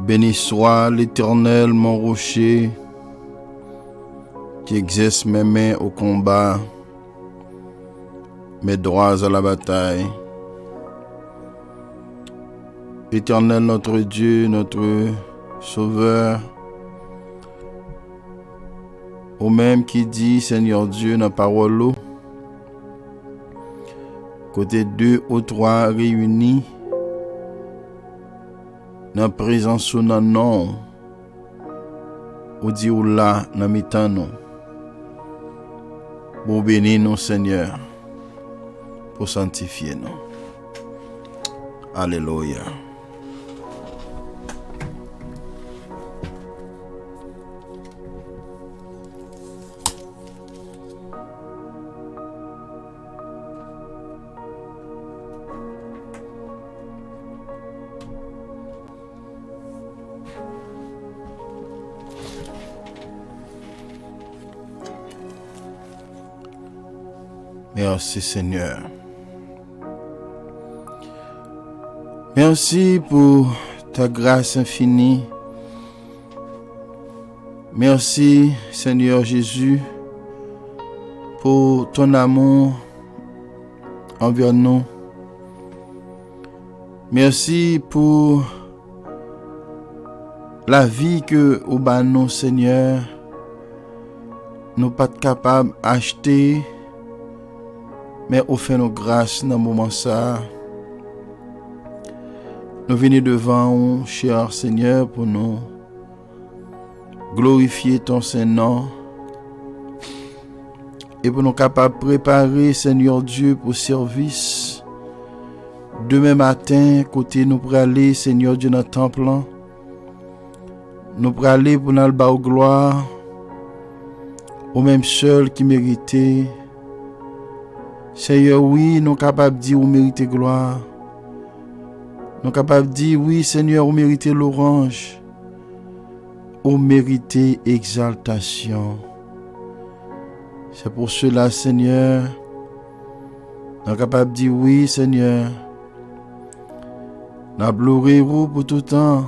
Béni soit l'Éternel, mon rocher, qui exerce mes mains au combat, mes droits à la bataille. Éternel, notre Dieu, notre Sauveur, au même qui dit, Seigneur Dieu, dans la parole, côté 2 ou 3 réunis, dans la présence ou dans le nom, ou dit ou là, dans le temps, nous. Pour bénir nous, Seigneur, pour sanctifier nous. Alléluia. Merci Seigneur. Merci pour ta grâce infinie. Merci Seigneur Jésus pour ton amour envers nous. Merci pour la vie que au bas nous Seigneur nous pas capables d'acheter. Mais au fait nos grâces dans le moment ça. Nous venons devant, cher Seigneur, pour nous glorifier ton Saint-Nom. Et pour nous capables de préparer, Seigneur Dieu, pour service. Demain matin, côté nous pour aller, Seigneur Dieu, dans le temple. Nous pour aller pour nous bas gloire. Au même seul qui méritait. Seigneur, oui, nous sommes capables de dire où mérite gloire. Nous sommes capables de dire, oui, Seigneur, où mérite l'orange. Où mérite exaltation. C'est pour cela, Seigneur, nous sommes capables de dire, oui, Seigneur, nous pleurons pour tout temps.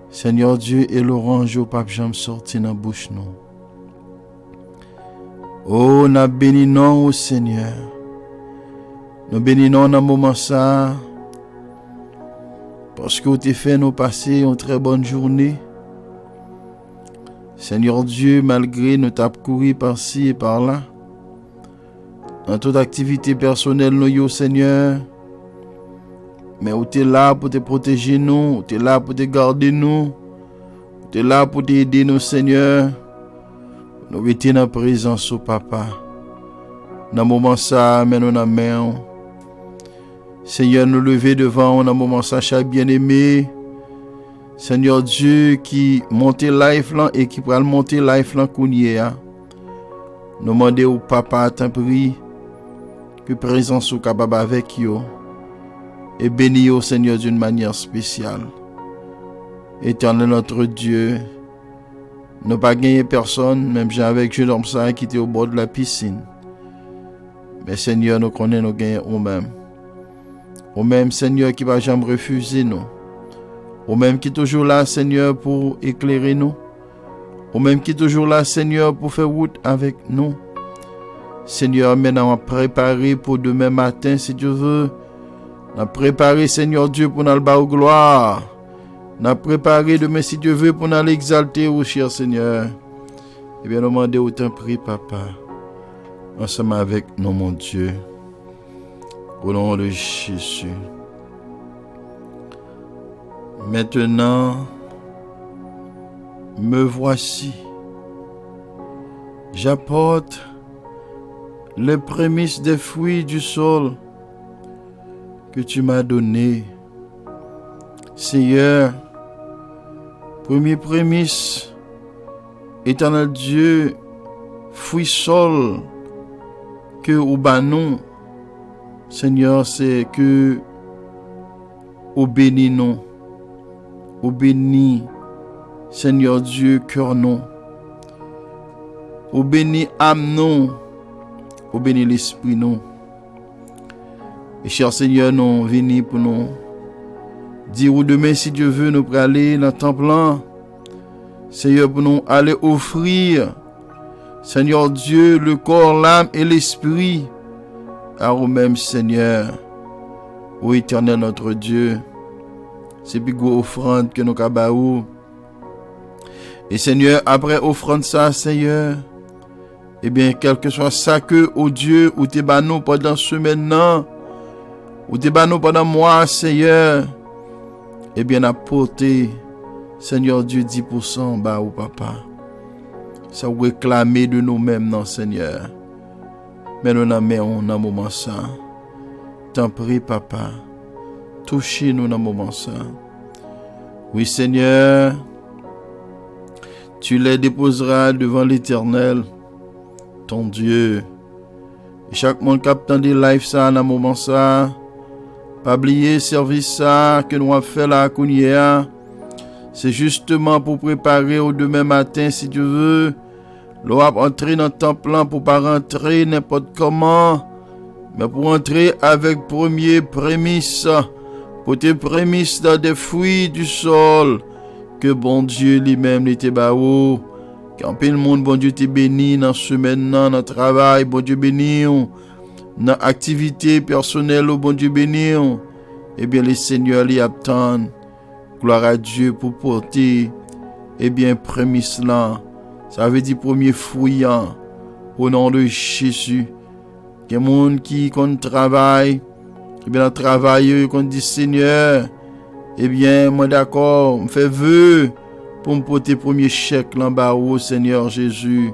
Seigneur Dieu, et l'orange au pape jamais sorti dans la bouche, nous. Oh, nous bénissons au Seigneur. Nous bénissons dans le moment ça. Parce que tu as fait nous passer une très bonne journée. Seigneur Dieu, malgré nous t'as couru par-ci et par-là. Dans toute activité personnelle, nous, Seigneur. Mais tu es là pour te protéger nous. Tu es là pour te garder nous. Tu es là pour t'aider nous, Seigneur. Nous étions dans la présence au Papa. Dans le moment ça, mais nous dans la main. Seigneur, nous lever devant, dans le moment ça, cher bien-aimé. Seigneur Dieu, qui monte life là et qui pourra monter life là kounye. Nous demandons au Papa, t'en prie, que présence soit capable avec vous. Et bénis au Seigneur d'une manière spéciale. Éternel notre Dieu, nous pas gagné personne, même j'ai avec jeune homme ça qui était au bord de la piscine. Mais Seigneur, nous connaissons nous gagner nous-mêmes. Au même Seigneur qui va jamais refuser nous. Au même qui est toujours là, Seigneur, pour éclairer nous. Au même qui est toujours là, Seigneur, pour faire route avec nous. Seigneur, maintenant, on préparer pour demain matin, si Dieu veut. On a préparé, Seigneur Dieu, pour nous le bas aux gloire. On a préparé demain, si Dieu veut, pour nous l'exalter, oh cher Seigneur. Eh bien, nous demandons autant prix, Papa. Ensemble avec nous, mon Dieu. Au nom de Jésus. Maintenant, me voici. J'apporte les prémices des fruits du sol que tu m'as donné. Seigneur, premier prémisse, éternel Dieu, fruit sol que ou banon, Seigneur, c'est que au béni nous, au béni, Seigneur Dieu, cœur nous, au béni âme nous, au béni l'esprit nous. Et cher Seigneur, nous venons pour nous Dire ou demain, si Dieu veut, nous pourrons aller dans le temple. Seigneur, pour nous aller offrir, Seigneur Dieu, le corps, l'âme et l'esprit à vous-même, Seigneur. Ô éternel notre Dieu, c'est plus gros offrande que nous avons. Et Seigneur, après offrande ça, Seigneur, eh bien, quel que soit ça que, ô Dieu, ou t'es banou pendant semaine, ou t'es banou pendant mois, Seigneur, eh bien, apporter, Seigneur Dieu, 10% bah, ou papa. Ça ou réclamer de nous-mêmes, non, Seigneur. Mais nous n'avons dans moment ça. T'en prie, papa. Touchez-nous dans moment ça. Oui, Seigneur. Tu les déposeras devant l'Éternel, ton Dieu. Et chaque monde qui attend des lives ça, dans moment ça. Pas oublier service ça que nous avons fait là à c'est justement pour préparer au demain matin, si Dieu veut. L'on va entrer dans le temple pour pas rentrer n'importe comment, mais pour entrer avec premier prémisse, pour tes prémices dans des fruits du sol, que bon Dieu lui-même n'était baou. Quand le monde, bon Dieu t'est béni dans ce maintenant, dans le travail, bon Dieu béni, dans l'activité personnelle, bon Dieu béni, eh bien les seigneurs les attendent. Gloire à Dieu pour porter, eh bien, prémisse là. Ça veut dire premier fruit, au nom de Jésus. Il y a des gens qui travaillent, eh bien, travaillent, qui dit Seigneur, eh bien, moi d'accord, je fais vœu pour me porter premier chèque là bas au Seigneur Jésus.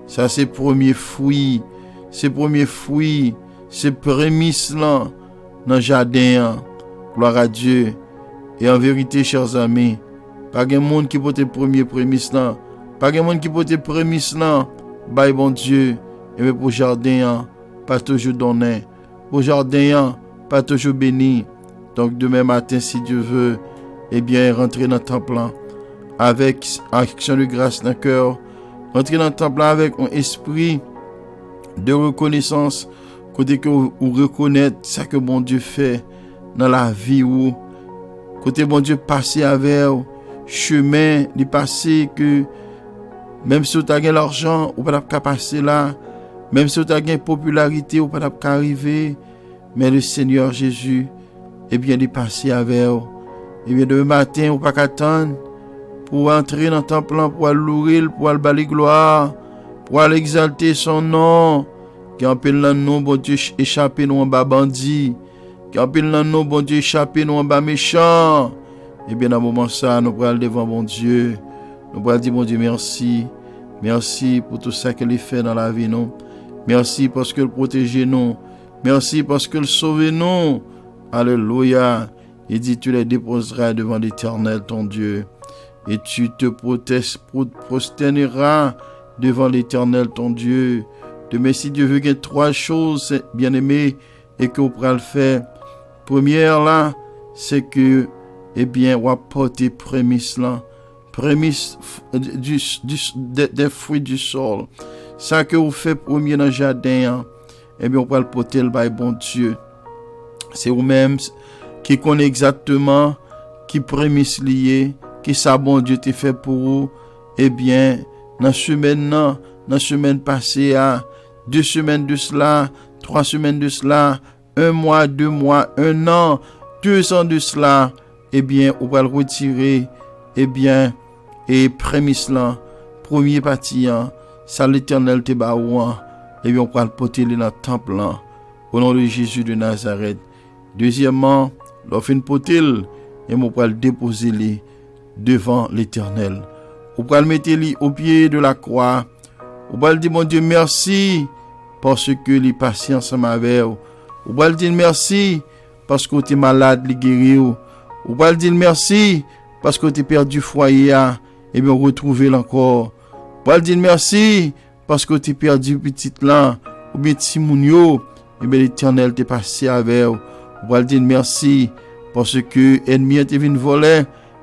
Ça, c'est premier fruit, c'est premier fruit, c'est prémisse là, dans le jardin. Gloire à Dieu. Et en vérité, chers amis, pas de monde qui peut te premier prémisse là, pas de monde qui peut te prémisse là, bye bon Dieu, et bien pour jardin, pas toujours donné, pour jardin, pas toujours béni. Donc demain matin, si Dieu veut, eh bien rentrer dans le temple avec action de grâce dans le cœur, rentrer dans le temple avec un esprit de reconnaissance, côté que vous reconnaître ce que bon Dieu fait dans la vie où côté bon Dieu passer avec chemin de passer que même si tu as l'argent ou pas passer là, même si tu as popularité ou pas arriver, mais le Seigneur Jésus est bien de passer avec et bien demain matin ou pas attendre pour entrer dans ton plan pour aller louer, pour aller balayer gloire, pour aller exalter son nom, qui en pile dans nous bon Dieu échapper nous en bas bandit. Quand pile dans nous, bon Dieu, échappé nous en bas méchant. Et bien, dans ce moment ça, nous pourrons devant bon Dieu. Nous pourrons dire, bon Dieu, merci. Merci pour tout ça qu'il fait dans la vie, nous. Merci parce qu'il protège nous. Merci parce qu'il sauve nous. Alléluia. Il dit, tu les déposeras devant l'Éternel, ton Dieu. Et tu te prosterneras devant l'Éternel, ton Dieu. Demain, si Dieu veut qu'il y ait 3 choses, bien aimé, et que vous pourrez le faire. Première là, c'est que, eh bien, on va porter prémisse là, prémisse des fruits du sol. Ça que vous faites premier dans le jardin, eh bien, on va le porter le bail bon Dieu. C'est vous-même qui connaît exactement qui prémisse lié, qui ça bon Dieu t'a fait pour vous. Eh bien, dans la semaine passée, 2 semaines de cela, 3 semaines de cela, 1 mois, 2 mois, 1 an, 2 ans de cela, eh bien, on va le retirer, eh bien, et prémisse là, premier parti, ça l'Éternel te baouan, eh bien, on va le porter dans le temple là, au nom de Jésus de Nazareth. Deuxièmement, l'offre une potel, et on va le déposer devant l'Éternel. On va le mettre au pied de la croix. On va le dire, mon Dieu, merci, parce que les patients sont avec vous. On va le dire merci parce que tu es malade, les guérir. On va le dire merci parce que tu as perdu foyer et bien retrouver encore. On va le dire merci parce que tu as perdu petit là ou bien petit mounio et bien l'Éternel t'est passé avec. On va le dire merci parce que ennemi te vient voler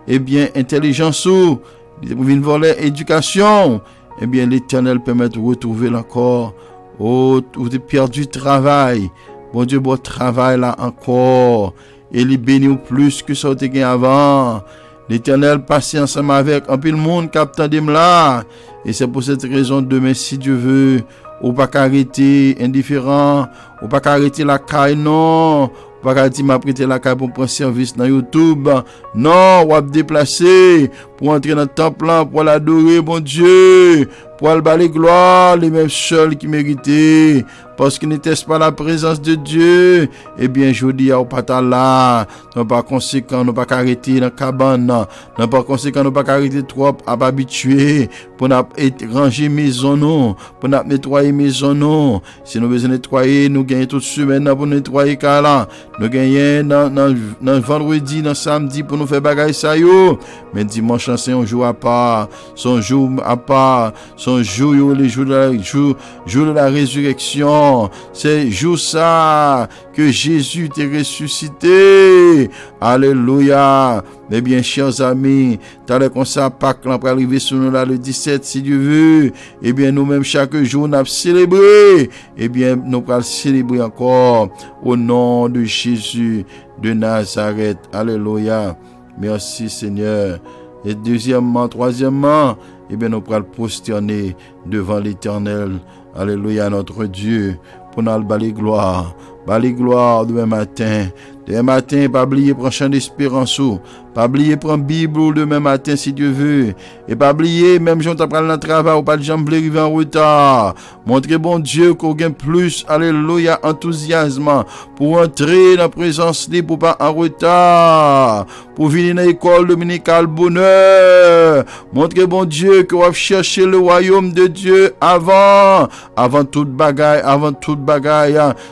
et bien intelligence ou vient voler éducation et bien l'Éternel permet de retrouver encore. Oh, tu as perdu travail. Bon Dieu, bon travail là encore. et les bénir plus que ça te gain avant. L'Éternel passe ensemble avec un peu le monde qui attendait là. Et c'est pour cette raison demain, si Dieu veut, ou pas arrêter indifférent, ou pas arrêter la caille, non. Ou pas dire m'a prêté la caille pour prendre service dans YouTube. Non, ou déplacer pour entrer dans le temple là, pour l'adorer, mon Dieu. Pour aller balayer gloire, les mêmes seuls qui méritaient. Parce qu'ils n'étaient pas la présence de Dieu. Eh bien, je dis à pas là. Non pas conséquent, non pas arrêter dans la cabane. Non pas conséquent, non pas arrêter trop à habituer. Pour ranger maison, non. Pour nettoyer maison, non. Si nous besoin nettoyer, nous gagnons toute semaine pour nettoyer car là. Nous gagnons dans vendredi, dans samedi pour nous faire bagaille ça yo. Mais dimanche, c'est un jour à part. Son jour à part. Son jour, les jours de la résurrection. C'est jour ça que Jésus t'est ressuscité. Alléluia. Mais bien, chers amis, t'as comme ça, Pâques, là, pour arriver sur nous là le 17, si Dieu veut. Eh bien, nous-mêmes, chaque jour, nous avons célébré. Eh bien, nous allons célébrer encore au nom de Jésus de Nazareth. Alléluia. Merci, Seigneur. Et deuxièmement, troisièmement, eh bien, nous allons prosterner devant l'Éternel. Alléluia, notre Dieu, pour nous balayer gloire. Balayer gloire demain matin. Demain matin, pas oublier prendre chant d'espérance. Pas oublier prendre Bible demain matin si Dieu veut. Et pas oublier, même si on t'apprend dans le travail, ou pas de jambe arriver en retard. Montrez bon Dieu qu'on gagne plus, alléluia, enthousiasme pour entrer dans la présence libre, pour pas en retard. Pour venir dans l'école dominicale bonheur. Montrez bon Dieu qu'on va chercher le royaume de Dieu avant toute bagaille,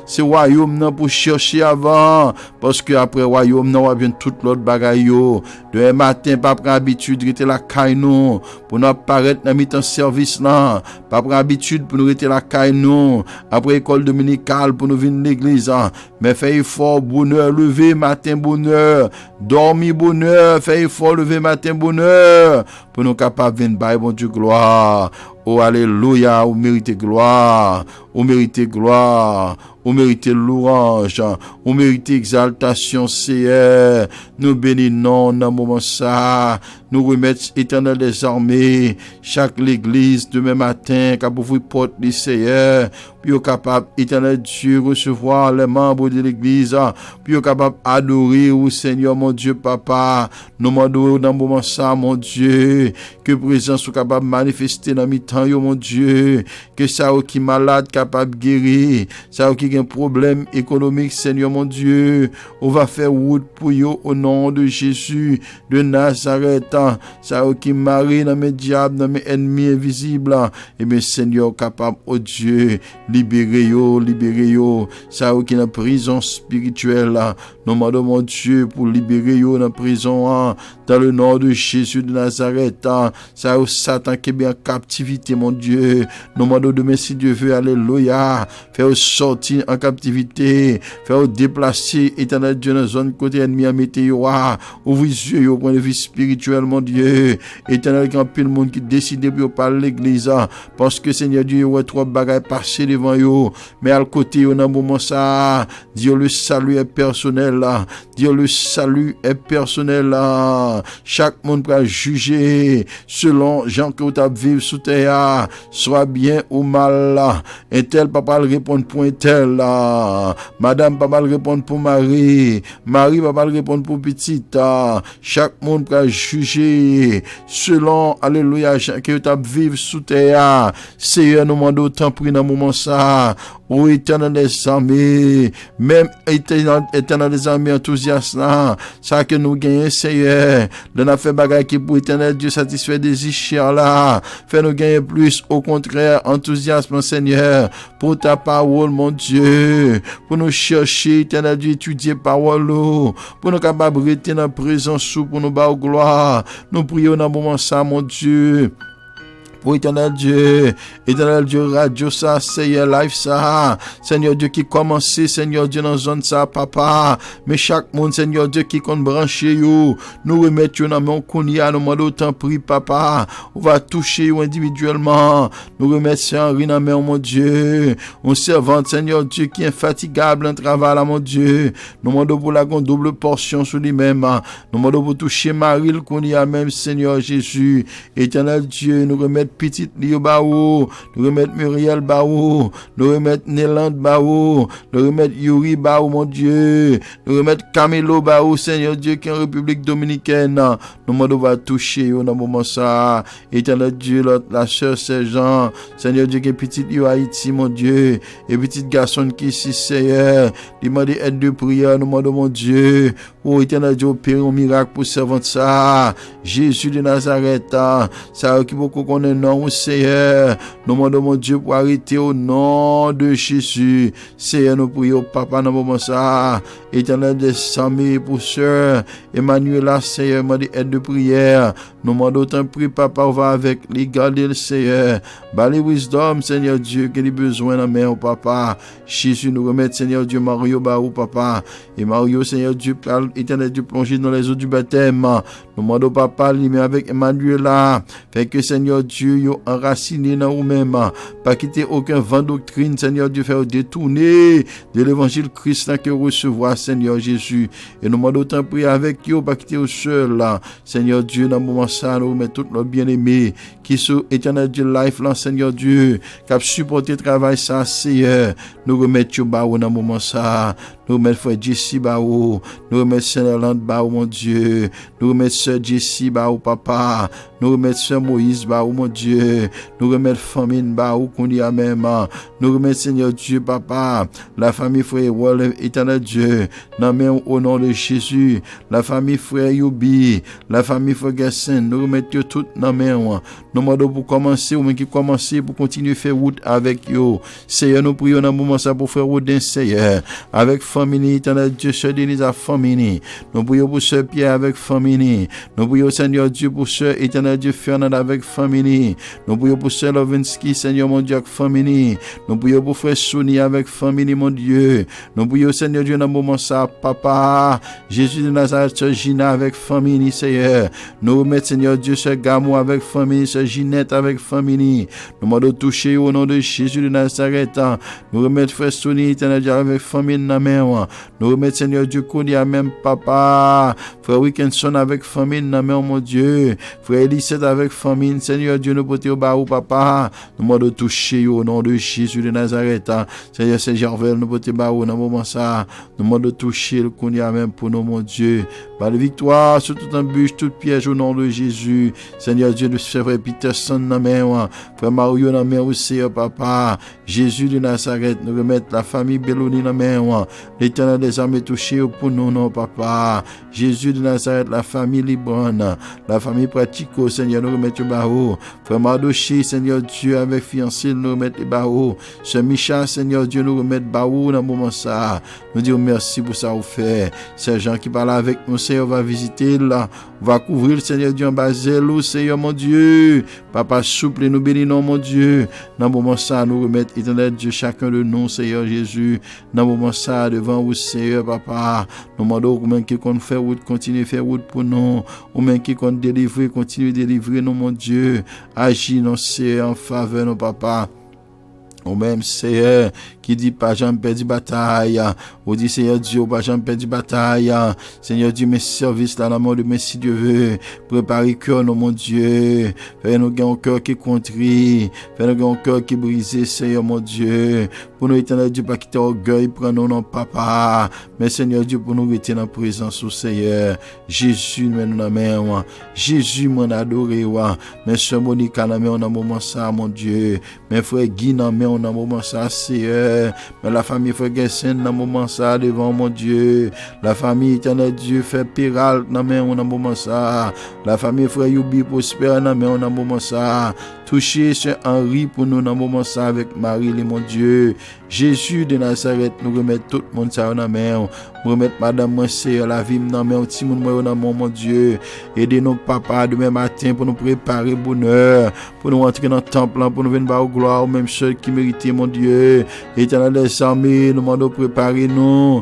c'est royaume non pour chercher avant. Parce que après royaume non, on va bien toute l'autre bagaille yo. Demain matin, pas prendre habitude de rester la caille non. Pour nous apparaître dans mi-temps service là. Pas prendre habitude pour nous rester la caille non. Après école dominicale pour nous venir l'église. Mais fait effort, bonheur, lever matin, bonheur. Dormir, bonheur. Fait effort, lever matin, bonheur. Pour nous capables de venir, bon Dieu, gloire. Oh, alléluia, vous méritez gloire, vous méritez gloire, vous méritez louange, vous méritez exaltation, Seigneur. Nous bénissons dans le moment ça, nous remettons éternel des armées, chaque l'église demain matin, quand vous porte le Seigneur, puis capable, éternel Dieu, recevoir les membres de l'église, puis capable adorer au Seigneur, mon Dieu, Papa. Nous demandons dans le moment ça, mon Dieu, que présence soit capable de manifester dans mes temps, mon Dieu, que ça qui est malade capable de guérir, ça qui a un problème économique, Seigneur mon Dieu, on va faire route pour eux au nom de Jésus de Nazareth, ça qui marie dans mes diables, dans mes ennemis invisibles, et mes Seigneur capable, oh Dieu, libérer yo, ça qui est en prison spirituelle, nous demandons mon Dieu pour libérer yo dans la prison, dans le nom de Jésus de Nazareth, ça Satan qui est bien en captivité, mon Dieu. Nous demandons demain si Dieu veut, alléluia, faire sortir en captivité, faire déplacer, éternel Dieu, dans la zone côté ennemi à météo, ouvrir les yeux au point de vue spirituel, mon Dieu. Éternel, quand plus le monde qui décide pour parler l'église, parce que Seigneur Dieu, il y a trois bagailles passées devant eux, mais à côté, on a un moment ça, Dieu le salut est personnel, Dieu le salut est personnel, chaque monde peut juger selon Jean que tu as vivre sous terre, soit bien ou mal là. Un tel papa le répondre pour un tel là. Madame papa le répondre pour Marie. Marie papa le répondre pour petite. Chaque monde peut juger selon, alléluia, Jean que tu as vivre sous terre. Seigneur, nous demandons autant pris dans le moment ça. Ô éternel des armées, même éternel des armées enthousiastes, ça que nous gagnons, Seigneur, de nous faire bagaille qui pour éternel Dieu satisfait des chers là, fait nous gagner plus, au contraire, enthousiasme, Seigneur, pour ta parole, mon Dieu, pour nous chercher, éternel Dieu, étudier parole, pour nous capables de rester dans la présence, pour nous bas gloire, nous prions dans le moment ça, mon Dieu, pour éternel Dieu, radio ça, Seigneur, live ça, Seigneur Dieu, qui commence, Seigneur Dieu, dans zone ça, papa, mais chaque monde, Seigneur Dieu, qui compte brancher yo, nous remettons dans mon kounia, nous demandons autant prix, papa, on va toucher yo individuellement, nous remettons Henri dans main, mon Dieu, on servante, Seigneur Dieu, qui est infatigable en travail, mon Dieu, nous demandons pour la double portion sur lui-même, nous demandons pour toucher Marie, le kounia même, Seigneur Jésus, éternel Dieu, nous remettons petite Lio Bao, nous remettons Muriel Bao, nous remettons Néland Bao, nous remettons Yuri Bao, mon Dieu, nous remettons Camilo Bao, Seigneur Dieu, qui est en République Dominicaine, nous demandons va toucher dans le moment ça, éternel Dieu, la sœur Sergent, Seigneur Dieu, qui est petite Lio Haïti, mon Dieu, et petite garçon qui ici, Seigneur, demande aide de prière, nous demandons, mon Dieu, oh éternel Dieu, opérer un miracle pour servant ça, Jésus de Nazareth, ça qui beaucoup connaît non, Seigneur, nous demandons, mon Dieu, pour arrêter au nom de Jésus, Seigneur, nous prions, papa, dans le moment ça, éternel des Samy, pour sœur, Emmanuel, Seigneur, m'a dit aide de prière, nous demandons autant prix, papa, on va avec les garder le Seigneur, les wisdom, Seigneur Dieu, qu'il a besoin dans main, papa, Jésus, nous remet, Seigneur Dieu, Mario, Barou, papa, et Mario, Seigneur Dieu, éternel Dieu, plongé dans les eaux du baptême, nous demandons, papa, lui, avec Emmanuel, là, fait que, Seigneur Dieu, yo enraciné dans vous-même, pas quitter aucun vent doctrine, Seigneur Dieu, faire détourner de l'évangile Christ que recevoir, Seigneur Jésus, et nous demandons autant prier avec vous, pas quitter au seul, là, Seigneur Dieu, dans le moment ça, nous remettons tout notre bien-aimé, qui sont éternel Dieu, life, là, Seigneur Dieu, qui a supporté le travail, ça, Seigneur, nous remettons Bao dans le moment ça, nous remettons frère Jessie Bao, nous remettons Seigneur Land Bao, mon Dieu, nous remettons sœur Jessie Bao, papa, nous remettons sœur Moïse Bao, mon Dieu, nous remettons famille Bao, qu'on y a même, nous remettons Seigneur Dieu, papa, la famille frère Wall, éternel Dieu, dans même au nom de Jésus, la famille frère Yubi, la famille frère Gassin, nous remettons tout dans même, nous demandons pour commencer, ou même qui commencer pour continuer à faire route avec eux, Seigneur, nous prions dans le moment ça pour faire route d'un Seigneur, avec famille, éternel Dieu, sœur Denise à famille, nous prions pour sœur Pierre avec famille, nous prions Seigneur Dieu pour sœur éternel Dieu Fernand avec famille, nous prions pour sœur Lovinsky, Seigneur mon Dieu avec famille, nous prions pour frère Souni avec famille, mon Dieu, nous prions Seigneur Dieu dans le moment ça, papa, Jésus de Nazareth, sœur Gina avec famille, Seigneur, nous remettons Seigneur Dieu, sœur Gamou avec famille, sœur Ginette avec famille, nous demandons toucher au nom de Jésus de Nazareth, nous remettons frère Souni, éternel Dieu avec famille, nous remettons Seigneur Dieu, Kodia même papa, frère Wilkinson avec famille, mon Dieu, frère Elisette avec famille, Seigneur Dieu, nous portons au bas, papa, nous demandons toucher au nom de Jésus de Nazareth, Seigneur Saint-Gervais, nous portons au bas, dans le moment ça, nous demandons toucher le Kodia même pour nous, mon Dieu, par la victoire sur tout embûche, tout piège au nom de Jésus, Seigneur Dieu, nous frère Peterson, frère Mario, aussi, papa, Jésus de Nazareth, nous remettons la famille Belloni, l'éternel des armées touché pour nous, non, papa, Jésus de Nazareth, la famille Librane, la famille Pratico, Seigneur, nous remettons barreaux, frère Mardoché, Seigneur Dieu, avec fiancé, nous remettons les barreaux, ce Micha, Seigneur Dieu, nous remettons barreaux dans le moment ça, nous disons merci pour ça, vous fait, ces gens qui parlent avec nous, Seigneur, va visiter là, va couvrir le Seigneur Dieu en basel, Seigneur, mon Dieu, papa, souple, nous bénissons, mon Dieu, dans le moment ça, nous remettons, éternel Dieu, chacun de nous, Seigneur Jésus, dans le moment ça, devant vous, Seigneur, papa, nous demandons au même qui compte faire route, continue à faire route pour nous, au même qui compte délivrer, continue à délivrer nous, mon Dieu, agis, non, Seigneur, en faveur, nos papa. Ou même Seigneur qui dit pas jamais perdre bataille, ou dit Seigneur Dieu pas jamais perdre bataille, Seigneur Dieu mes services là l'amour de mes si Dieu veut, préparer cœur nous mon Dieu, fais nous un cœur qui contrit, fais nous un cœur qui brisé Seigneur mon Dieu, pour nous éternel Dieu pas quitter orgueil, prendre non papa, mais Seigneur Dieu pour nous rester dans la présence au Seigneur, Jésus nous dans la main, Jésus m'en adoré wa, mais sœur Monica dans la main dans moment ça mon Dieu, mes frères Guy dans la main dans moment ça Seigneur, mais la famille frère Gessen dans moment ça devant mon Dieu, la famille éternel Dieu fait Piral dans main dans moment ça, la famille frère Yubi prospère dans main dans moment ça, Touchez Sœur Henri pour nous dans le moment ça avec Marie, mon Dieu. Jésus de Nazareth, nous remettons tout le monde ça dans main. Nous remettons Madame moi Seigneur la vie dans main, petit monde moi dans mon Dieu. Aidez-nous papa demain matin pour nous préparer bonheur, pour nous entrer dans le temple, pour nous venir au gloire, au même seul qui mérite mon Dieu. Éternel des armées, nous demandons préparez nous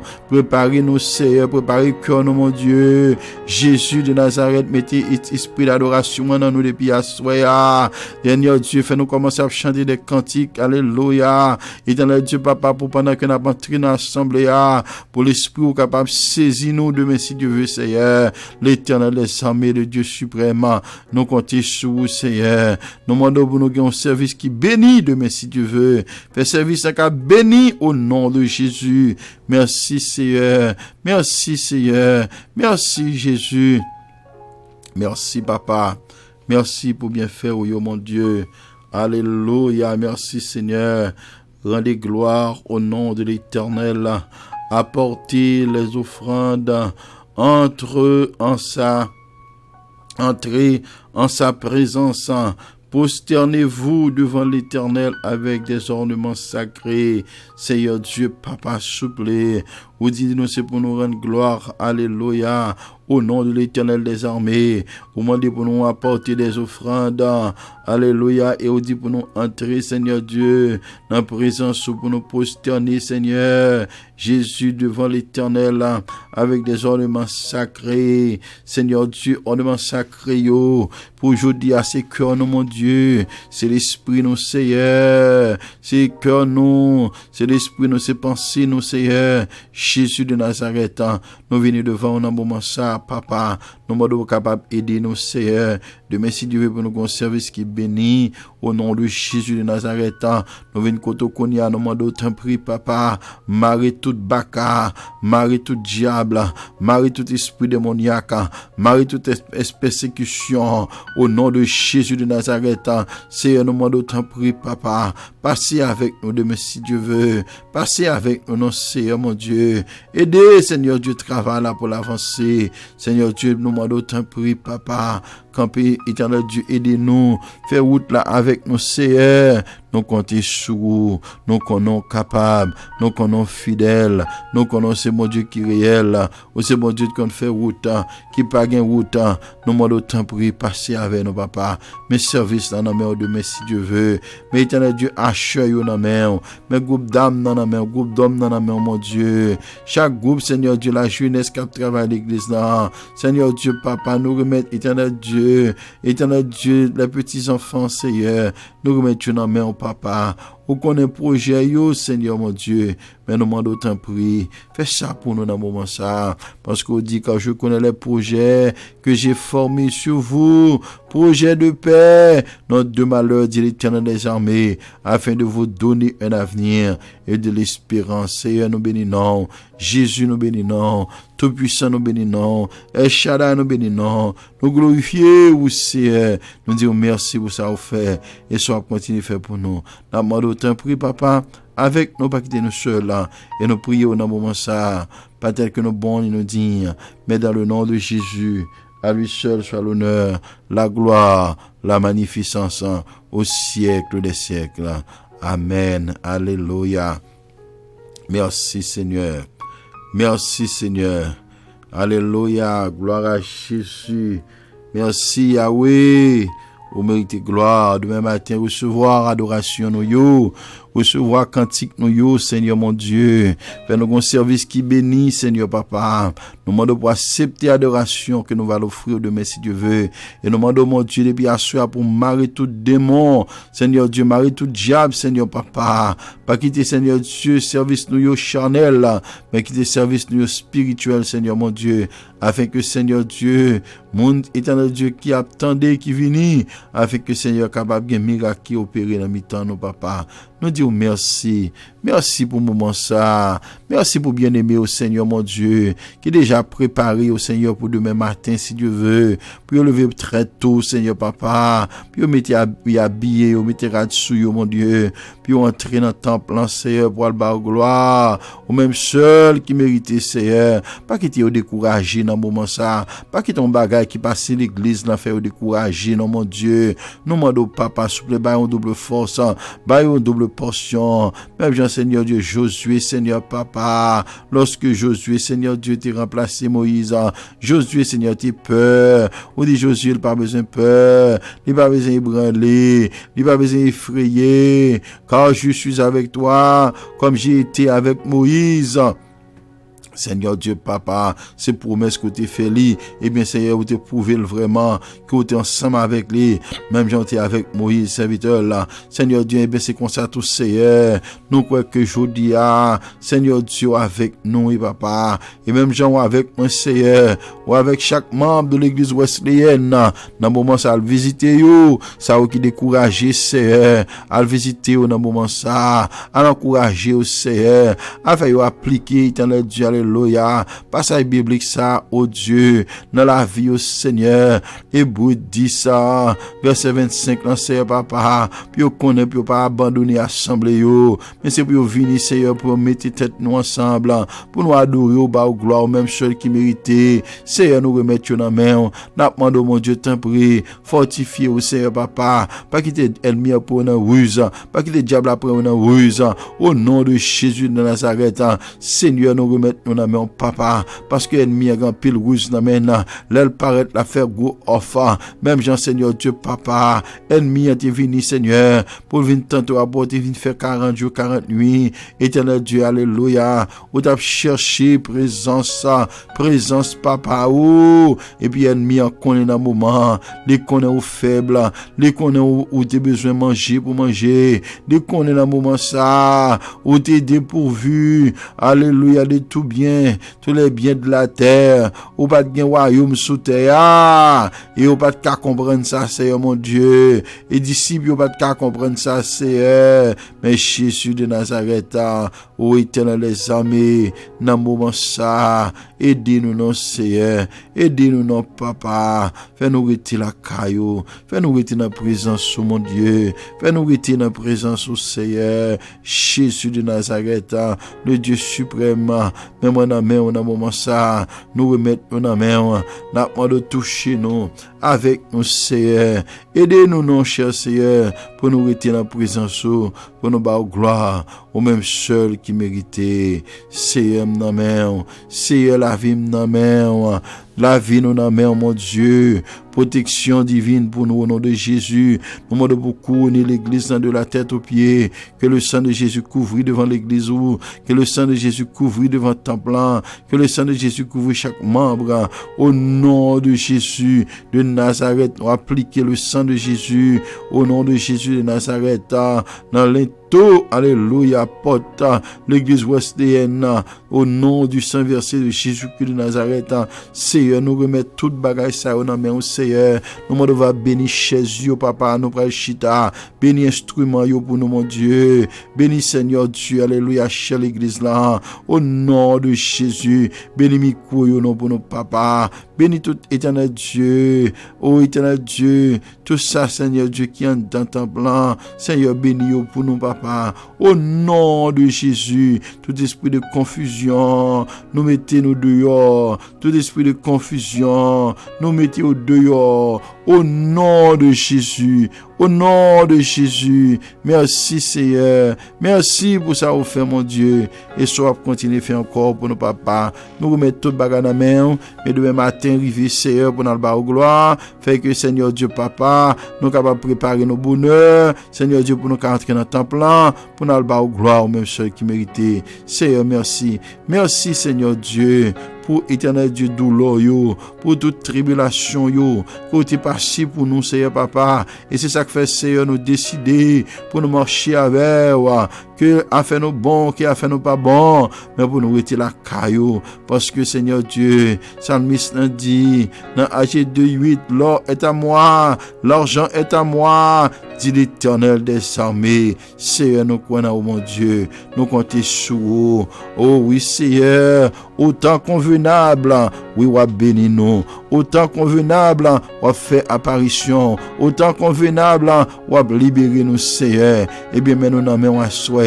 Seigneur, préparez cœur nous mon Dieu. Jésus de Nazareth, mettez esprit d'adoration dans nous depuis à soir. Seigneur Dieu, fais-nous commencer à chanter des cantiques. Alléluia. Éternel Dieu, papa, pour pendant que nous avons entré dans l'assemblée, pour l'esprit ou capable de saisir nous demain si Dieu veut, Seigneur. L'éternel des armées, le Dieu suprême, nous comptons sur vous, Seigneur. Nous demandons pour nous qu'il y ait un service qui bénit demain si Dieu veut. Fais service qui béni au nom de Jésus. Merci, Seigneur. Merci, Seigneur. Merci, Jésus. Merci, papa. Merci pour bien faire, oh mon Dieu. Alléluia. Merci, Seigneur. Rendez gloire au nom de l'Éternel. Apportez les offrandes. Entrez en sa présence. Prosternez-vous devant l'Éternel avec des ornements sacrés. Seigneur Dieu, papa, souple. Vous dites-nous, c'est pour nous rendre gloire. Alléluia. Au nom de l'Éternel des armées, vous demandez pour nous apporter des offrandes. Alléluia. Et vous dites pour nous entrer, Seigneur Dieu, dans la présence pour nous prosterner, Seigneur. Jésus devant l'Éternel avec des ornements sacrés. Seigneur Dieu, ornements sacrés, pour aujourd'hui à ces cœurs, nous, mon Dieu. C'est l'esprit, nous, Seigneur. C'est cœur, nous. C'est l'esprit, nous, c'est pensées, nous, Seigneur. Jésus de Nazareth, nous venons devant un moment ça, papa. Nous sommes capables d'aider nos Seigneur. Demain, si Dieu veut pour nous un service qui bénit au nom de Jésus de Nazareth. Nous venons côté Konya, nous demandons autant prix, papa. Marie toute baka, marie tout diable, marie tout esprit démoniaque, marie toute persécution au nom de Jésus de Nazareth. Seigneur, nous demandons autant prix, papa. Passez avec nous demain, si Dieu veut. Passez avec nous, non, Seigneur, mon Dieu. Aidez, Seigneur Dieu, travail là pour l'avancer. Seigneur Dieu, nous demandons autant prix, papa. Camper, éternel Dieu, aidez-nous. Fais route là avec nous, Seigneur. Nous comptons sur vous. Nous connaissons capables. Nous connaissons fidèles. Nous connaissons c'est mon Dieu qui est réel. Ou c'est mon Dieu qui fait route, qui pas gain route. Nous demandons autant pour passer avec nous, papa. Mes services dans la main de mes si Dieu veut. Mais éternel Dieu, accueille dans la main. Mes groupes d'âmes dans la main. Groupe d'hommes dans la main, mon Dieu. Chaque groupe, Seigneur Dieu, la jeunesse qui travaille à l'église là. Seigneur Dieu, papa, nous remettre, éternel Dieu, les petits enfants, Seigneur. Nous remettons dans la main, papa. Ou qu'on ait projet, Seigneur mon Dieu, mais nous demandons autant prix. Fais ça pour nous dans le moment ça. Parce qu'on dit que je connais les projets que j'ai formés sur vous. Projet de paix, notre de malheur, dit l'Éternel des armées, afin de vous donner un avenir et de l'espérance. Seigneur, nous bénissons. Jésus, nous bénissons. Tout-Puissant, nous bénissons. El Shaddai, nous bénissons. Nous glorifions, vous, Seigneur. Nous disons merci pour ça, vous fait. Et ça, continue à faire pour nous. Nous demandons autant prix, papa, avec nous, pas quitter nous seuls là. Et nous prions dans le moment ça. Pas tel que nous bons et nous dignes, mais dans le nom de Jésus. À lui seul soit l'honneur, la gloire, la magnificence au siècle des siècles. Amen. Alléluia. Merci Seigneur. Merci Seigneur. Alléluia. Gloire à Jésus. Merci Yahweh. Vous méritez gloire. Demain matin, recevoir adoration nous yo. Recevoir cantique nous yo, Seigneur mon Dieu. Fais-nous un service qui bénit, Seigneur papa. Nous demandons pour accepter l'adoration que nous allons offrir demain si Dieu veut. Et nous demandons, mon Dieu, depuis à soir pour marier tout démon. Seigneur Dieu, marier tout diable, Seigneur papa. Pas quitter, Seigneur Dieu, service nous yo charnel, mais quitter service nous yo spirituel, Seigneur mon Dieu. Afin que, Seigneur Dieu, mon éternel Dieu qui attendait, qui vini, afin que, Seigneur, capable de miracle qui opérer dans mi-temps, nos papa. nous disons merci. Merci pour le moment ça. Merci pour bien-aimer au Seigneur, mon Dieu, qui est déjà préparé au Seigneur pour demain matin, si Dieu veut. Pour lever très tôt, Seigneur, papa. Pour mettre habillé, mettre là-dessus, mon Dieu. Puis entrer dans le temple, Seigneur, pour aller à gloire. Ou même seul qui mérite, Seigneur. Pas qu'il t'ait découragé dans le moment ça. Pas qu'il ton bagage qui passe l'église, n'a fait décourager, non, mon Dieu. Nous demandons, papa, s'il vous plaît, baille une double force, baille une double portion. Même Jean, Seigneur Dieu, Josué, Seigneur Papa, lorsque Josué, Seigneur Dieu, t'es remplacé Moïse, Josué, Seigneur, t'es peur. On dit Josué, il n'a pas besoin de peur, il n'a pas besoin d'ébranler, il n'a pas besoin d'effrayer, car je suis avec toi, comme j'ai été avec Moïse. Seigneur Dieu, papa, ces promesses que tu fais lui, eh bien, Seigneur, vous te prouvez vraiment que tu es ensemble avec lui, même j'en étais avec Moïse, serviteur là. Seigneur Dieu, eh bien, c'est comme ça tout, Seigneur. Nous croyons que je dis, Seigneur Dieu, avec nous, et papa, et même j'en avec moi, Seigneur, ou avec chaque membre de l'église wesleyenne, dans le moment ça, à visiter you, ça, qui décourager, Seigneur, à visiter you, dans le moment ça, à encourager, Seigneur, à faire appliquer, éternel Dieu, alléluia, passage biblique ça, oh Dieu, dans la vie au Seigneur. Hébreux dit ça, verset 25, là, Seigneur papa, puis on connaît, puis on pas abandonner l'assemblée, mais c'est pour venir, Seigneur, pour mettre tête nous ensemble, pour nous adorer au bas, au gloire, même seul qui méritait. Seigneur, nous remettre dans la main, nous demandons, mon Dieu, t'en prie, fortifier au Seigneur papa, pas quitter l'ennemi pour une ruse, pas quitter le diable pour une ruse, au nom de Jésus de Nazareth, Seigneur, nous remettre nous dans main papa, parce que l'ennemi a grand pile ruse dans main, l'elle paraît la faire gros offre, même Jean Seigneur Dieu papa, ennemi a venu Seigneur, pour venir tantôt apporter, venir faire 40 jours, 40 nuits, éternel Dieu, alléluia, ou t'as cherché présence papa, et puis ennemi a connaît dans moment, les connaît au faible, les connaît où t'as besoin de manger pour manger, les connaît dans moment ça, où t'es dépourvu, alléluia, de tout bien, tous les biens de la terre, ou pas de royaume sous terre, et ou pas de qu'à comprendre ça, Seigneur mon Dieu, et disciples, ou pas de qu'à comprendre ça, Seigneur, mais Jésus de Nazareth, ô éternel les armées, dans moment ça, aidez-nous non, Seigneur, aidez-nous non, papa, fais-nous rester la caillou, fais-nous rester dans la présence, mon Dieu, fais-nous rester dans la présence, au Seigneur, Jésus de Nazareth, le Dieu suprême, même en main, on a moment ça, nous remettre en main, n'a pas de toucher nous, avec nous, Seigneur, aidez-nous non, cher Seigneur, pour nous rester dans la présence, pour nous battre gloire, au même seul qui méritait, Seigneur, dans main, Seigneur, la vie dans main, la vie nous dans main, mon Dieu, protection divine pour nous au nom de Jésus. Nous demandons beaucoup l'église de la tête aux pieds, que le sang de Jésus couvre devant l'église, que le sang de Jésus couvre devant le temple, que le sang de Jésus couvre chaque membre, au nom de Jésus de Nazareth. Nous appliquons le sang de Jésus au nom de Jésus de Nazareth dans l'entour, alléluia, porte l'église wesleyenne au nom du saint versé de Jésus-Christ de Nazareth. Seigneur, nous remettons toute bagage ça dans main au Seigneur. Nous devons bénir Jésus, papa, nous prenons chita, bénir instrument pour nous, mon Dieu. Bénis Seigneur Dieu, alléluia, chère l'église là, au nom de Jésus. Bénis micro nom pour nous, papa. Bénis tout éternel Dieu, ô éternel Dieu, tout ça, Seigneur Dieu, qui est dans ton plan. Seigneur, bénis pour nous, papa. Au nom de Jésus, tout esprit de confusion, nous mettez-nous dehors. Tout esprit de confusion, nous mettez-nous dehors. Au nom de Jésus, au nom de Jésus, merci Seigneur, merci pour ça vous fait mon Dieu, et soit continuer à faire encore pour nos papas, nous remettons tout bagage dans la main, et demain matin, arriver Seigneur pour nous la gloire, fait que Seigneur Dieu papa, nous capables de préparer nos bonheurs, Seigneur Dieu pour nous rentrer dans le temple, pour nous la gloire, même ceux qui méritent, Seigneur merci, merci Seigneur Dieu, pour éternel Dieu douleur yo, pour toute tribulation yo, que tu passé pour nous, Seigneur Papa. Et c'est ça que fait, Seigneur, nous décider pour nous marcher avec, que a fait nous bon, qui a fait nous pas bon, mais pour nous rester la caillou, parce que Seigneur Dieu, Psalmiste nous dit, dans AG 2:8, l'or est à moi, l'argent est à moi, dit l'Éternel des armées. Seigneur, nous croyons, oh mon Dieu, nous comptons sur vous. Oh oui, Seigneur, autant convenable, oui, ou béni nous, autant convenable, ou fait apparition, autant convenable, ou libérer nous, Seigneur. Eh bien, mais nous n'en mettons à soi,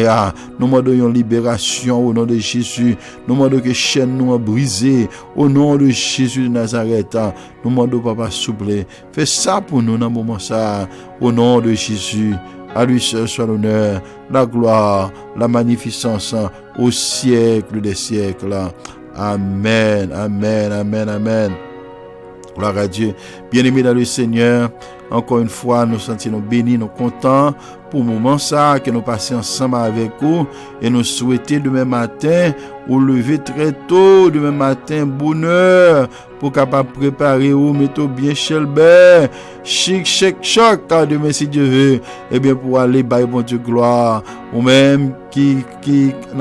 nous demandons libération au nom de Jésus, nous demandons que chaîne nous brisée au nom de Jésus de Nazareth. Nous demandons, Papa, souple, fais ça pour nous dans le moment ça, au nom de Jésus. À lui seul soit l'honneur, la gloire, la magnificence au siècle des siècles. Amen, amen, amen, amen. Gloire à Dieu. Bien-aimés dans le Seigneur, encore une fois, nous sentons bénis, nous contents pour le moment ça, que nous passons ensemble avec vous et nous souhaitons demain matin ou lever très tôt, demain matin, bonne heure, pour capable préparer ou mettre bien chez le bain, chic, demain si Dieu veut, et bien pour aller by bon Dieu gloire, ou même qui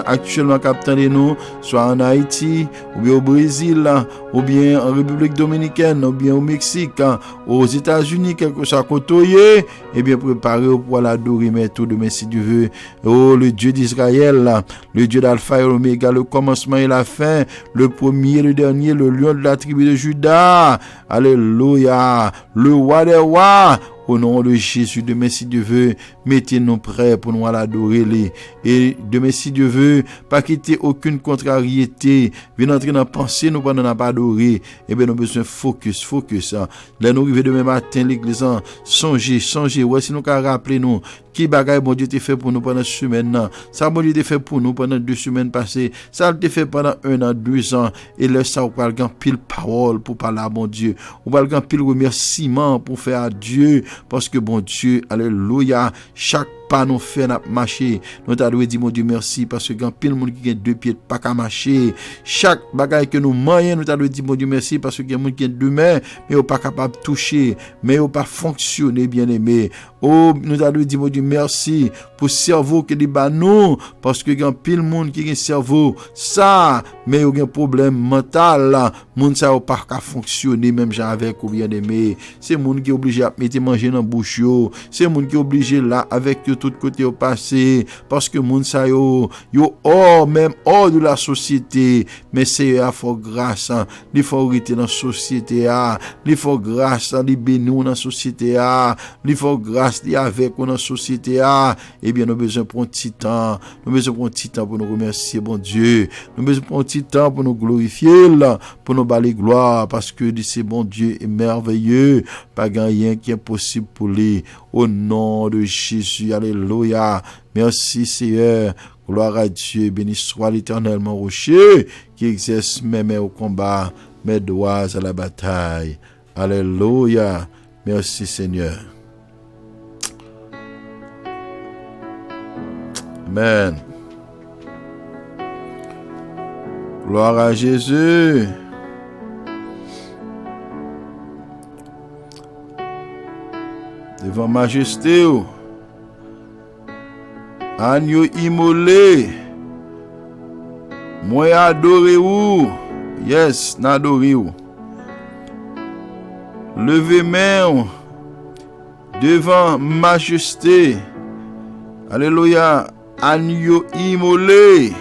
actuellement captant de nous, soit en Haïti, ou bien au Brésil, ou bien en République Dominicaine, ou bien au Mexique, aux États-Unis, quelque chose à côtoyer, et bien préparer pour l'adorer, mais tout demain si Dieu veut. Oh, le Dieu d'Israël, le Dieu d'Alpha et Oméga, le commencement et la fin, le premier et le dernier, le lion de la tribu de Juda. Alléluia. Le roi des rois. Au nom de Jésus, demain si Dieu veut, mettez-nous prêts pour nous adorer. Et demain si Dieu veut, pas quitter aucune contrariété, venir entrer dans la pensée, nous pendant pas adorer. Eh bien, nous avons besoin de focus. Là, nous arrivons demain matin, l'église, songez, ouais, si nous qu'à rappeler nous, qui bagaille bon Dieu t'a fait pour nous pendant cette semaine, ça bon Dieu t'a fait pour nous pendant 2 semaines passées, ça t'a fait pendant 1 an, 2 ans, et là, ça, on parle grand pile parole pour parler à bon Dieu, on parle grand pile remerciement pour faire à Dieu, parce que bon Dieu, alléluia, chaque pas nous fait n'a marcher, nous t'a dû dire mon Dieu merci, parce que quand pile monde qui a 2 pieds pas qu'à marcher, chaque bagaille que nous manions, nous t'a dû dire mon Dieu merci, parce que il y a monde qui a 2 mains mais on pas capable de toucher, mais on pas fonctionner bien aimé. Oh, nous t'a dû dire mon Dieu merci pour cerveau que dit ba nous, parce que quand pile monde qui a un cerveau ça, mais il y a un problème mental là, monde ça pas qu'à fonctionner même genre avec ou bien aimé, c'est monde qui est obligé à mettre manger dans bouche yo, c'est monde qui est obligé là avec tout côté au passé, parce que moun sa yo hors de la société, mais c'est à fort grâce, il faut rester dans la société, il faut grâce, il bénir dans la société, il faut grâce avec dans la société, et bien nous besoin prendre un petit temps, pour nous remercier bon Dieu, nous besoin prendre un petit temps pour nous glorifier, pour nous balayer gloire, parce que c'est bon Dieu est merveilleux, pas rien qui est possible pour lui, au nom de Jésus. Alléluia. Merci Seigneur. Gloire à Dieu. Béni soit l'Éternel mon rocher qui exerce mes mains au combat, mes doigts à la bataille. Alléluia. Merci Seigneur. Amen. Gloire à Jésus. Devant majesté, agneau immolé, moi adoré ou, yes, n'adoré ou. Levez main devant majesté, alléluia, agneau immolé,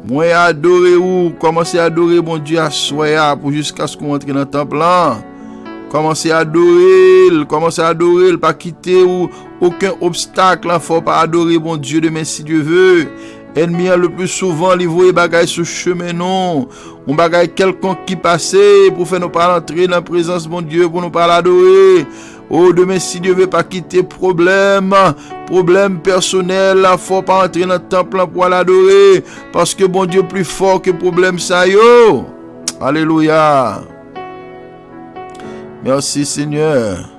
moi adoré ou, commencez à adorer mon Dieu à soi pour jusqu'à ce qu'on entre dans le temple là. Commencez à adorer, pas quitter ou aucun obstacle, faut pas adorer bon Dieu demain si Dieu veut. Ennemi le plus souvent li voye bagay sur chemin non, on bagay quelconque qui passait pour faire nous pas entrer dans la présence bon Dieu pour nous pas l'adorer. Oh demain si Dieu veut pas quitter problème personnel, faut pas entrer dans le temple pour l'adorer parce que bon Dieu plus fort que problème ça yo. Alléluia. Merci Seigneur.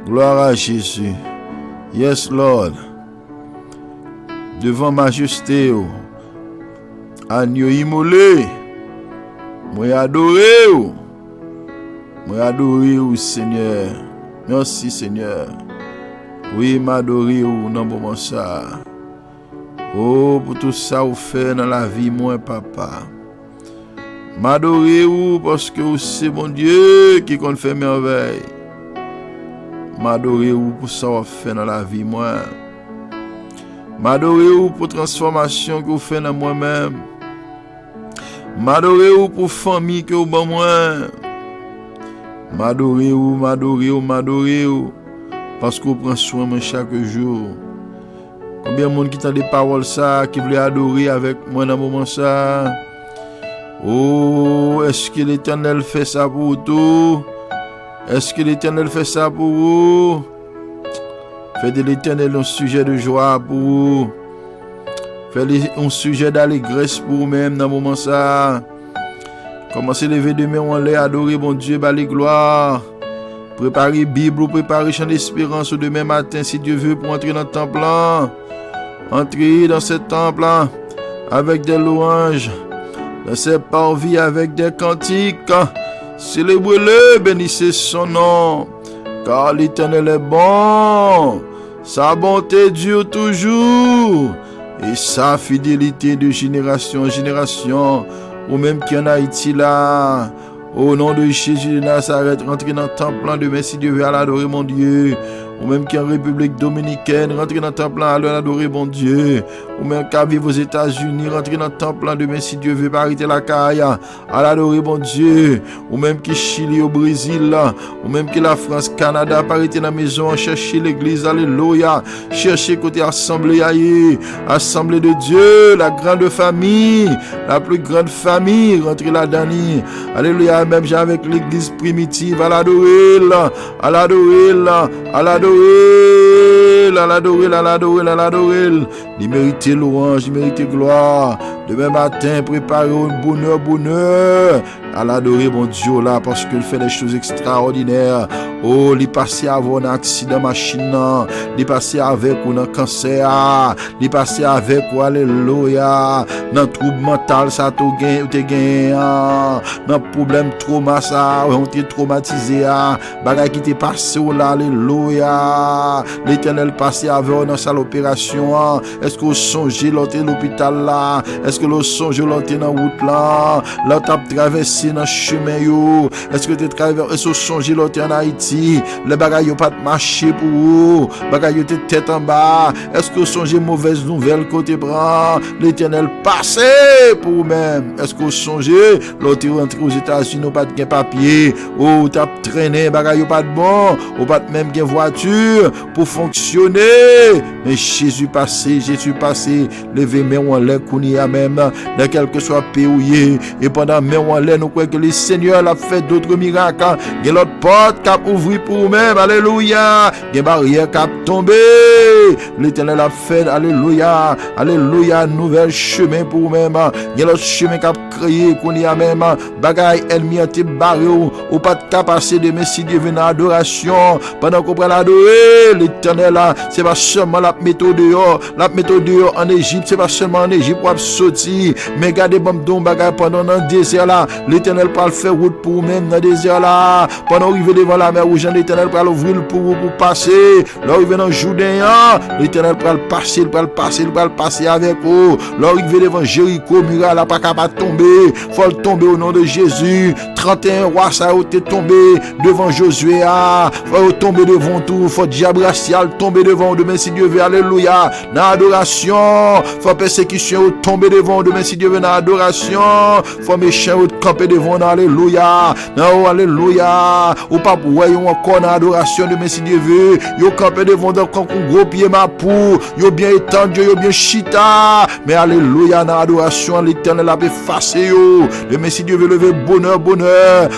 Gloire à Jésus. Yes Lord. Devant majesté, agneau immolé, Moi adoré ou. Moi adoré ou Seigneur. Merci Seigneur. Oui, m'adoré ou dans moment ça. Oh, pour tout ça ou fait dans la vie moi papa. M'adoré ou parce que c'est mon Dieu qui compte faire merveille. M'adoré ou pour ça ou fait dans la vie moi. M'adoré ou pour transformation que vous faites dans moi-même. M'adoré ou pour famille que vous ban moi. M'adoré ou parce que vous prenez soin de chaque jour. Combien de monde qui t'a des paroles ça qui voulait adorer avec moi dans moment ça. Oh, est-ce que l'Éternel fait ça pour tout? Est-ce que l'Éternel fait ça pour vous? Faites de l'Éternel un sujet de joie pour vous. Faites un sujet d'allégresse pour vous-même dans le moment ça. Commencez à lever demain, on l'a adorer, bon Dieu, les gloire. Préparez Bible, préparez chant d'espérance demain matin, si Dieu veut, pour entrer dans le temple. Entrez dans ce temple avec des louanges, dans ce parvis avec des cantiques. Célébrez-le, bénissez son nom, car l'Éternel est bon. Sa bonté dure toujours, et sa fidélité de génération en génération. Ou même qui en Haïti là, au nom de Jésus de Nazareth, rentrez dans le temple de merci Dieu veut l'adorer mon Dieu. Ou même qui en République Dominicaine, rentrez dans le temple à l'adorer mon Dieu. Ou même qui vivent aux États-Unis, rentrez dans le temple de merci Dieu veut arrêter la caille à l'adorer mon Dieu. Ou même qui Chili au Brésil là, ou même qui la France, Canada, arrêter dans la maison, chercher l'église, alléluia, chercher côté assemblée, assemblée de Dieu, la grande famille, la plus grande famille, rentrez là-dedans. Alléluia, même avec l'église primitive, à l'adorer, à l'adorer, à l'adorer, à l'adorer, à l'adorer, à l'adorer. Il mérite louange, il mérite gloire. Demain matin, préparez un bonheur. À l'adorer, mon Dieu, là, parce qu'il fait des choses extraordinaires. Oh, il passe avant un accident machine, il passe avec un cancer, il passe avec, alléluia, dans trouble mental, ça te gagne, dans problème trauma, ça, on t'est traumatisé, bagay qui t'est passé, là, alléluia, l'Éternel passe avec dans salle opération, est-ce que vous songez l'autre l'hôpital là, est-ce que vous songez l'autre dans route là, l'autre traversé dans chemin yo, est-ce que tu traversé, songez l'autre en Haïti, les bagailles n'ont pas de marché pour vous, bagailles ont tête en bas, est-ce que vous songez mauvaise nouvelle côté bras, l'Éternel passe pour vous-même, est-ce que vous songez l'autre rentré aux États-Unis, n'ont pas de papier, ou t'as traîné, bagailles n'ont pas de bon, ou pas même de voiture pour fonctionner, mais Jésus passé, levez main en l'air qu'on y a même, dans quel que soit pays, et pendant main en l'air, nous croyons que le Seigneur a fait d'autres miracles, il y a l'autre porte qui a ouvert pour vous-même, alléluia, il y a barrière qui a tombé, l'Éternel a fait, alléluia, alléluia, nouvel chemin pour vous-même, il y a l'autre chemin qui a créé, qu'on y a même, bagaille, ennemi a été barré, ou pas de capacité de merci Dieu venir à adoration, pendant qu'on peut l'adorer, l'Éternel là, c'est pas seulement la méthode dehors en Égypte, c'est pas seulement en Égypte pour sortir, mais gardez bon don bagaille pendant dans le désert là, l'Éternel peut faire route pour vous-même dans le désert là, pendant arriver devant la mer rouge, l'Éternel peut ouvrir pour vous pour passer, là arriver dans Jourdain, l'Éternel peut passer avec vous, là arriver devant Jéricho, muraille là pas capable tomber, faut tomber au nom de Jésus, 31 rois ça a été tombé devant Josué, faut tomber devant tout, faut diable racial tomber devant demain si Dieu veut, alléluia, dans l'adoration, faut persécution tomber devant demain si Dieu veut, dans l'adoration, faut méchant camper devant, alléluia, non, alléluia, ou pas voyons encore dans l'adoration demain si Dieu veut, yo camper devant dans un gros pied ma pour, yo bien étendu, yo bien chita, mais alléluia, dans l'adoration, l'Éternel a effacé yo, demain si Dieu veut lever bonheur,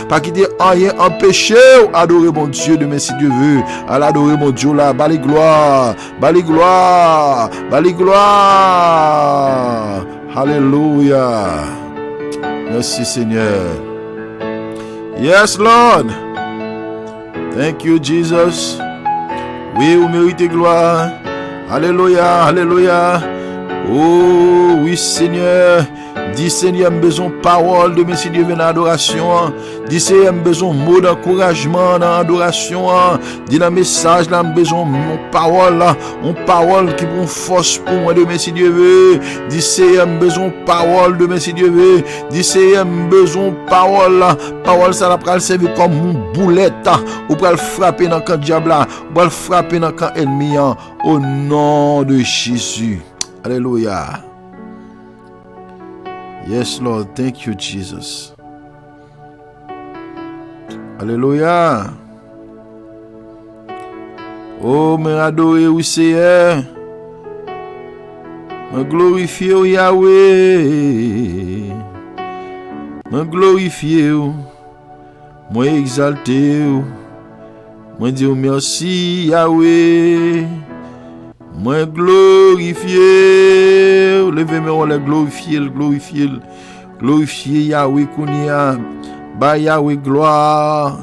pas quitter rien empêcher, adorer mon Dieu demain si Dieu veut, à l'adorer mon Dieu là, bali gloire, alléluia, merci Seigneur, yes Lord, thank you Jesus, oui vous méritez gloire, alléluia, oh oui Seigneur, Dis Seigneur, besoin parole de Messie Dieu dans adoration. Dis Seigneur, besoin mot d'encouragement dans adoration. Dis dans message là, besoin mon parole là, une parole qui prend force pour moi de Messie Dieu. Dis Seigneur, besoin parole de Messie Dieu. Dis Seigneur, besoin parole là. Parole ça la pral servir comme une boulette ou pral frapper dans camp diable là, ou pral frapper dans camp ennemi au nom de Jésus. Alléluia. Yes, Lord. Thank you, Jesus. Alléluia. Oh, me adorer ou Seigneur. Me glorifier au Yahweh. Me glorifier ou. Me exalter ou. Me dire merci Yahweh. Moi glorifier, levez-moi on les glorifier Yahweh Kounia, ba Yahweh gloire,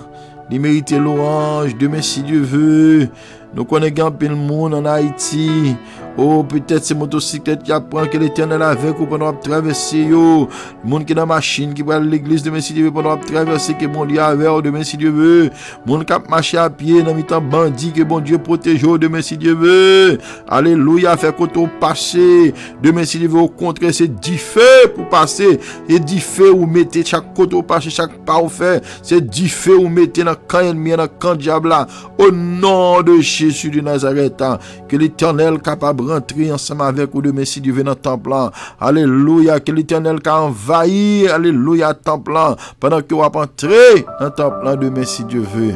il mérite louange, demain si Dieu veut. Nous connaissons bien le monde en Haïti. Oh, peut-être c'est motocyclette qui apprend que l'Éternel avec ou pendant traverser yo. Le monde qui dans machine qui va à l'église demain si Dieu veut pendant traverser que bon Dieu avec demain si Dieu veut. Monde qui marcher à pied dans mi-temps bandit que bon Dieu protège demain si Dieu veut. Alléluia, fait qu'on passer demain si Dieu veut au contraire c'est 10 feux pour passer et 10 feux ou mettez chaque côté au passer chaque pas au fait, c'est 10 feux ou mettez dans camp ennemi dans camp diable là. Au nom de Jésus de Nazareth, que l'Éternel capable rentrer ensemble avec vous de Messie Dieu dans le temple. Alléluia, que l'Éternel qui a envahi, alléluia, temple pendant que vous entrez dans le temple de Messie Dieu veut.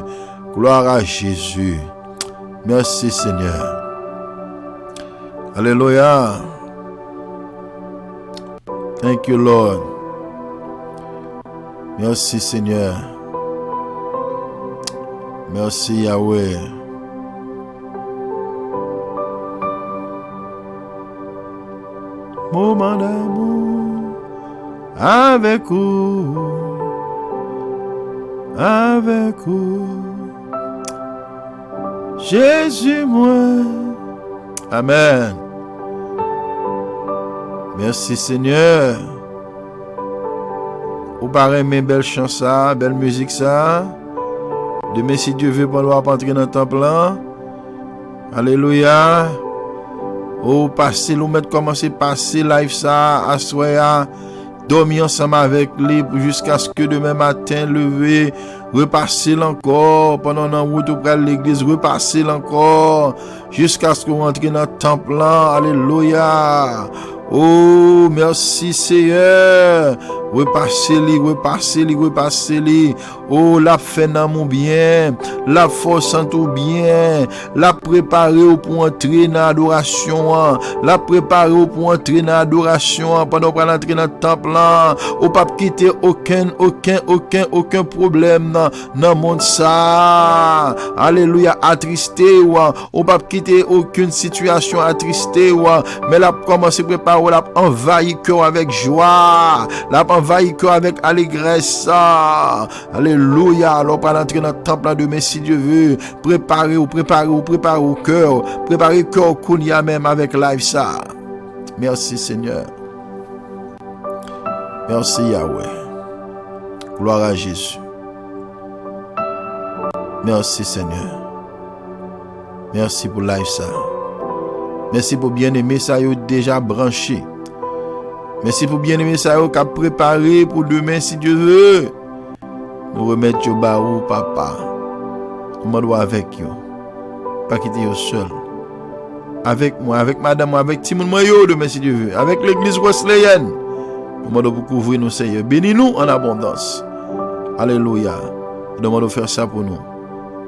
Gloire à Jésus. Merci Seigneur. Alléluia. Thank you Lord. Merci Seigneur. Merci Yahweh. Moment d'amour avec vous, Jésus moi. Amen. Merci Seigneur. Ou paraît mes belles chansons, belle musique ça. Demain si Dieu veut, on doit entrer dans le temple. Alléluia. Oh, passer, nous mettre commencer passer live ça, assoya, dormir ensemble avec lui jusqu'à ce que demain matin, lever, repasser encore, pendant la route auprès de l'église, repasser encore, jusqu'à ce qu'on rentre dans le temple. Alléluia. Oh, merci Seigneur. Repassez-les. Oh, la fait dans mon bien, la force en tout bien, la préparer pour entrer dans l'adoration, la préparer pour entrer dans l'adoration, pendant qu'on entrer dans le temple, ou pas quitter aucun problème dans le monde ça. Alléluia, attristé, ou pas quitter aucune situation attristé, mais la commencer à préparer, la envahir cœur avec joie, la envahir cœur avec allégresse. Alléluia. Alors pour entrer dans le temple de Messie Dieu veut, préparer au cœur, préparer cœur qu'on y a même avec live ça. Merci Seigneur. Merci Yahweh. Gloire à Jésus. Merci Seigneur. Merci pour live ça. Merci pour bien-aimé ça yo déjà branché. Merci pour bien-aimé ça yo qui a préparé pour demain si Dieu veut. Nous remettre au barou papa. Comment doit avec yo. Pas quitter yo seul. Avec moi, avec madame, avec Timon Mayo demain si Dieu veut. Avec l'église Wesleyenne. Comment doit vous couvrir nous Seigneur. Bénis-nous en abondance. Alléluia. Demande de faire ça pour nous.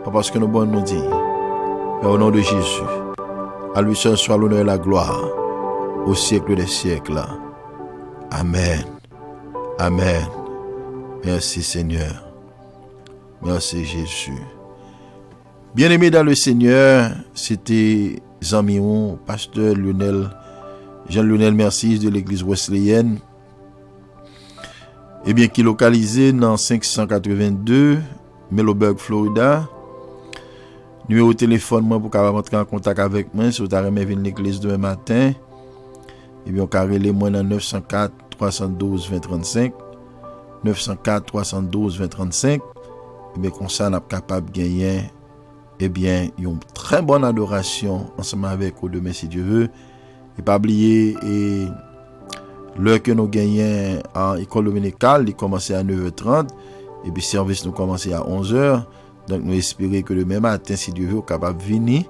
Pas parce que nous bon nous dit. Mais au nom de Jésus. À lui seul soit l'honneur et la gloire au siècle des siècles. Amen. Amen. Merci Seigneur. Merci Jésus. Bien-aimé dans le Seigneur, c'était Zamion, pasteur Jean-Lionel Mercier de l'église Wesleyenne. Et bien qui est localisé dans 582 Mellowburg, Florida. Numéro de téléphone moi pour entrer en contact avec moi si vous avez venir l'église demain matin. Et bien on carré moi dans 904 312 20 35, 904 312 20 35, et bien comme ça, on est capable de gagner, eh bien, une très bonne adoration ensemble avec vous demain si Dieu veut. Et pas oublier, et l'heure que nous gagnons en école dominicale, il commence à 9h30, et puis service nous commence à 11h. Donc nous espérons que demain matin, si Dieu veut, capable de venir,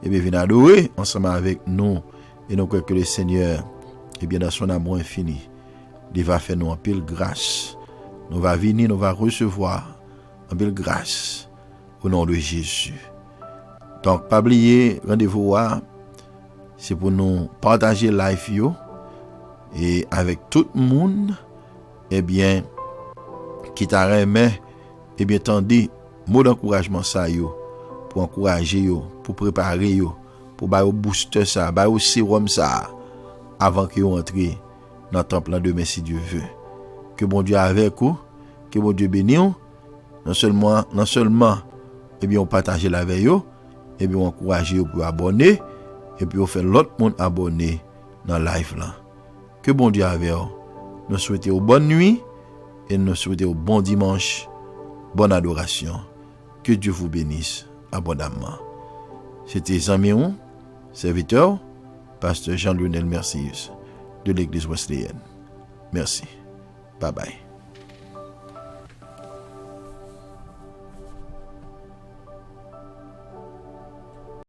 et bien venir adorer ensemble avec nous. Et nous croyons que le Seigneur, et bien dans son amour infini, il va faire nous en pile grâce. Nous va venir, nous va recevoir en pile grâce au nom de Jésus. Donc pas oublier, rendez-vous c'est pour nous partager live yo et avec tout le monde, eh bien qui t'a remis, eh bien tendez mot d'encouragement ça yo pour encourager yo, pour préparer yo, pour ba yo booster ça, ba yo sérum ça avant que yo entre dans le temple demain si Dieu veut. Que bon Dieu avec vous, que bon Dieu bénisse vous. Non seulement eh bien on partage la avec yo, eh bien on encourage yo pour abonner et puis on fait l'autre monde abonner dans live là. Que bon Dieu avec vous. Nous souhaitons bonne nuit et nous souhaitons bon dimanche, bonne adoration. Que Dieu vous bénisse abondamment. C'était Zamion, serviteur, pasteur Jean-Lionel Mercius de l'église Wesleyenne. Merci. Bye bye.